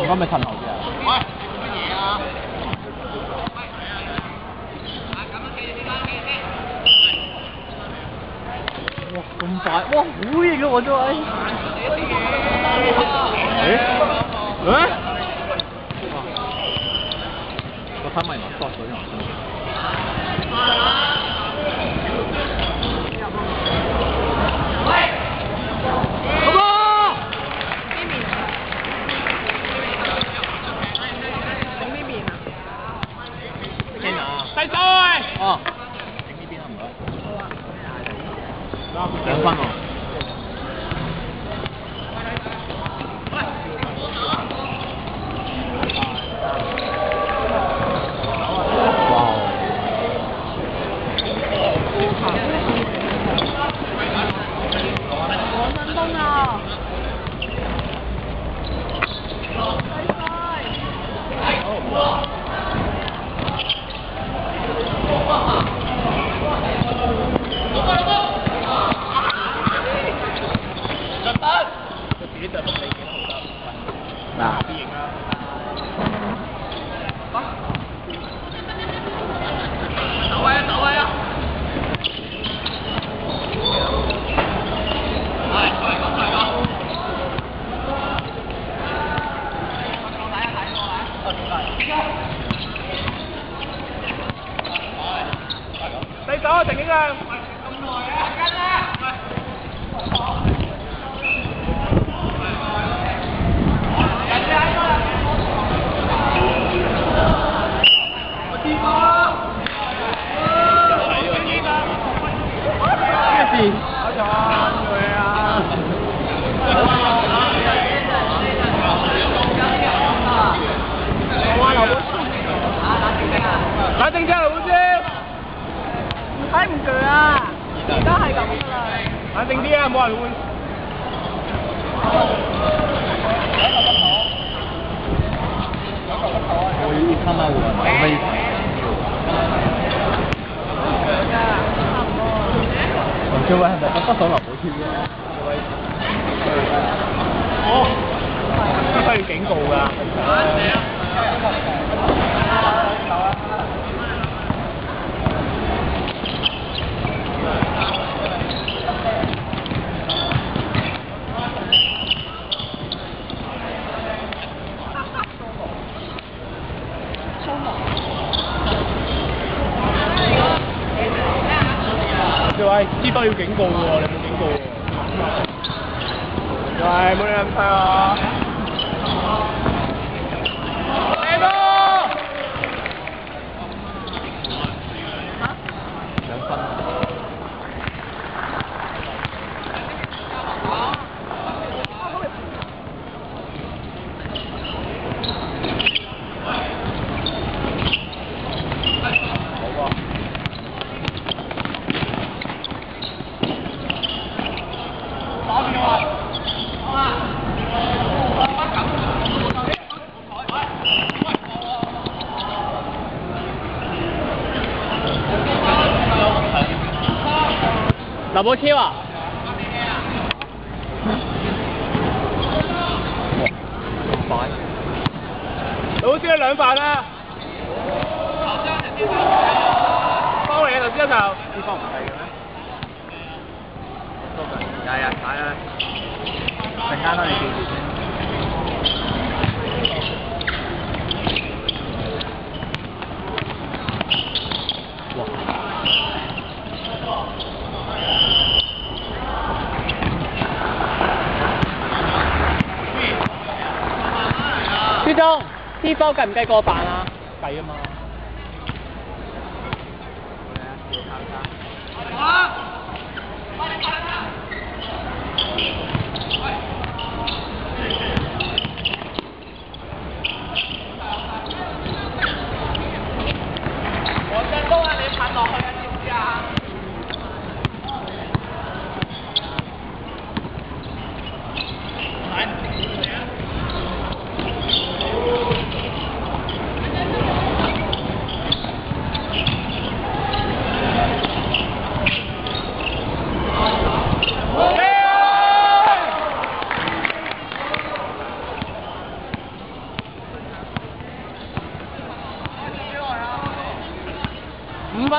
咁咪褪後啲啊？喂，乜嘢啊？哇！咁快，哇！好型啊，我真係。個三米唔縮水啊！細水。哦，整呢邊啊，唔該。2分喎。細手靜影啊！咁耐啊！跟啦！打正啫，老師。睇唔鋸啊！而家係咁噶啦。冷靜啲啊，冇人換。我要3米換，我咪。黃少偉係咪北上流補貼嘅？哦，需要警告㗎。喂，支筆要警告喎，你冇警告喎。喂，冇你咁細啊！射波！嚇？2分。劉寶超啊！快！老師2犯啦！幫你頭先一球。呢方唔計嘅咩？計啊！打啊！陣間啦，你記住先。朱宗，呢波計唔計過犯啊？計啊嘛。黃振東啊，你拍落去啊，知唔知啊？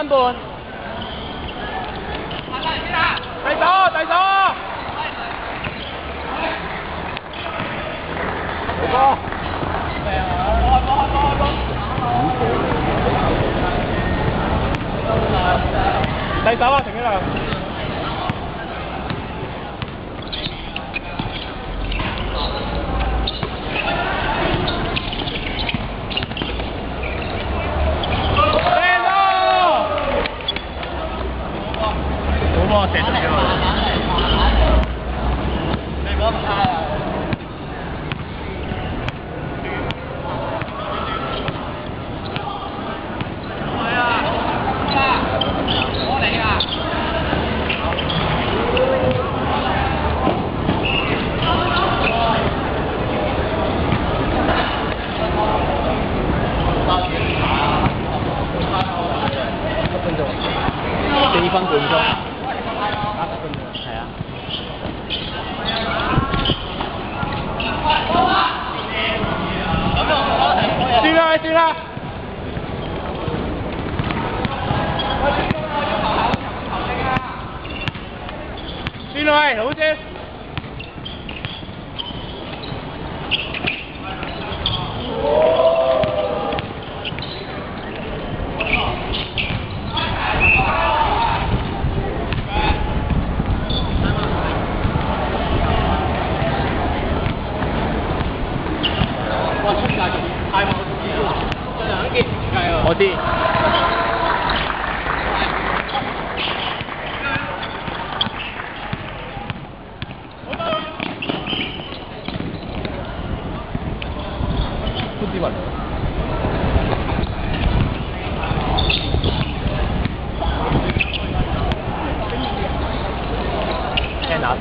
分半。第左，第左。好波。第手啊，陳一亮。好射中咗喎！你唔好咁差啊！係啊！我嚟啊！4分半鐘。係啊。轉啦，轉啦！轉啦，好先。我知。潘志文。聽哪首？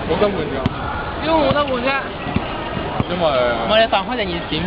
冇得換㗎。點解冇得換啫？因為唔係你犯規定要點先？